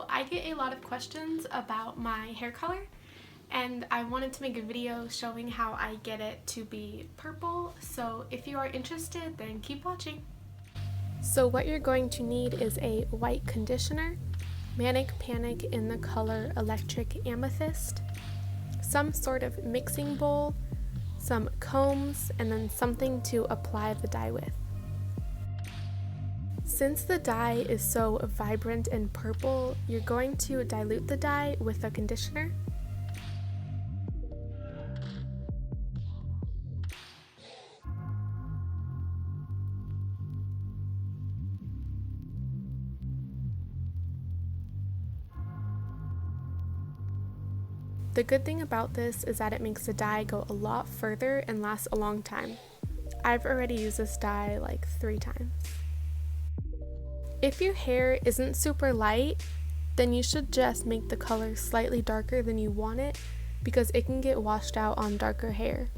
I get a lot of questions about my hair color, and I wanted to make a video showing how I get it to be purple. So if you are interested, then keep watching. So what you're going to need is a white conditioner, Manic Panic in the color Electric Amethyst, some sort of mixing bowl, some combs, and then something to apply the dye with. Since the dye is so vibrant and purple, you're going to dilute the dye with a conditioner. The good thing about this is that it makes the dye go a lot further and last a long time. I've already used this dye like 3 times. If your hair isn't super light, then you should just make the color slightly darker than you want it, because it can get washed out on darker hair.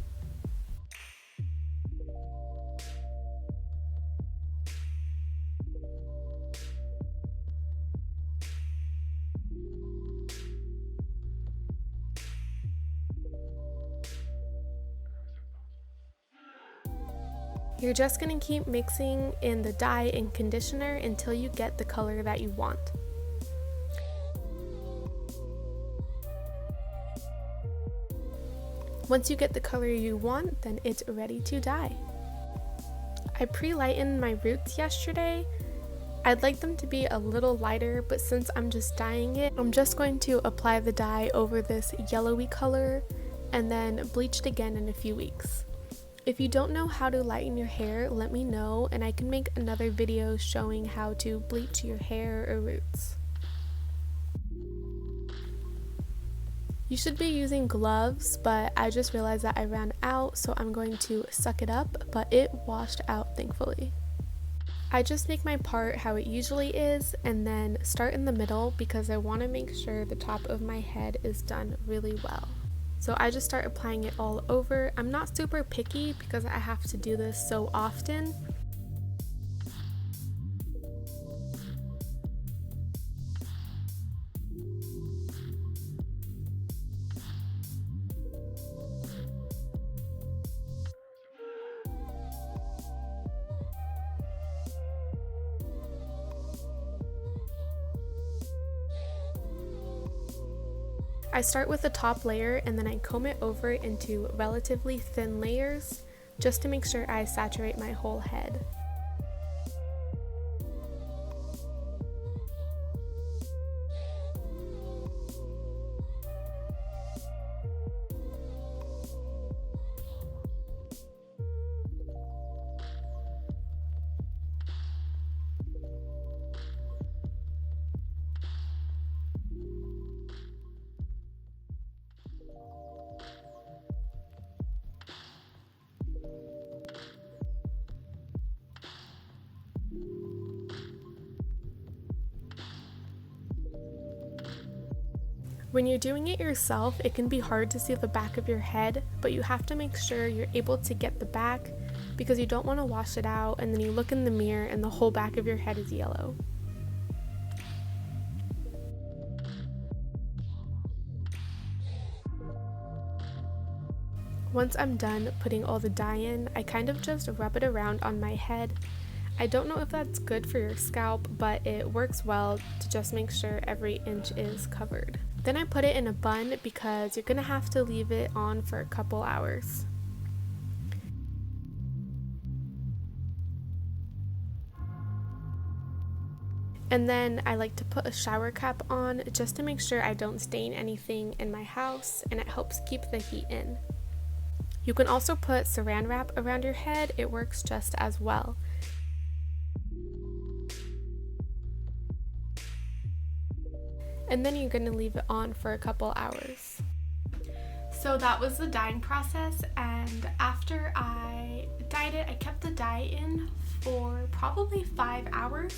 You're just going to keep mixing in the dye and conditioner until you get the color that you want. Once you get the color you want, then it's ready to dye. I pre-lightened my roots yesterday. I'd like them to be a little lighter, but since I'm just dyeing it, I'm just going to apply the dye over this yellowy color and then bleach it again in a few weeks. If you don't know how to lighten your hair, let me know and I can make another video showing how to bleach your hair or roots. You should be using gloves, but I just realized that I ran out, so I'm going to suck it up, but it washed out thankfully. I just make my part how it usually is and then start in the middle because I want to make sure the top of my head is done really well. So I just start applying it all over. I'm not super picky because I have to do this so often. I start with the top layer and then I comb it over into relatively thin layers just to make sure I saturate my whole head. When you're doing it yourself, it can be hard to see the back of your head, but you have to make sure you're able to get the back because you don't want to wash it out and then you look in the mirror and the whole back of your head is yellow. Once I'm done putting all the dye in, I kind of just rub it around on my head. I don't know if that's good for your scalp, but it works well to just make sure every inch is covered. Then I put it in a bun because you're gonna have to leave it on for a couple hours. And then I like to put a shower cap on just to make sure I don't stain anything in my house, and it helps keep the heat in. You can also put saran wrap around your head, it works just as well. And then you're going to leave it on for a couple hours. So that was the dyeing process, and after I dyed it, I kept the dye in for probably 5 hours.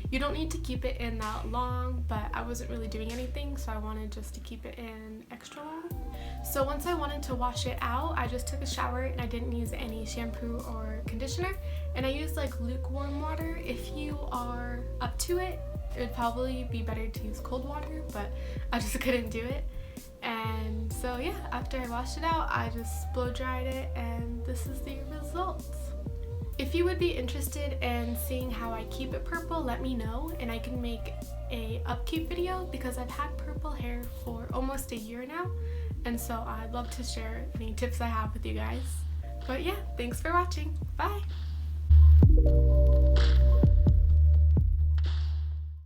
You don't need to keep it in that long, but I wasn't really doing anything, so I wanted just to keep it in extra long. So once I wanted to wash it out, I just took a shower and I didn't use any shampoo or conditioner, and I used like lukewarm water. If you are up to it, It would probably be better to use cold water, but I just couldn't do it. And so yeah, after I washed it out, I just blow dried it, and this is the results. If you would be interested in seeing how I keep it purple, let me know and I can make a upkeep video, because I've had purple hair for almost a year now, and so I'd love to share any tips I have with you guys. But yeah, thanks for watching. Bye!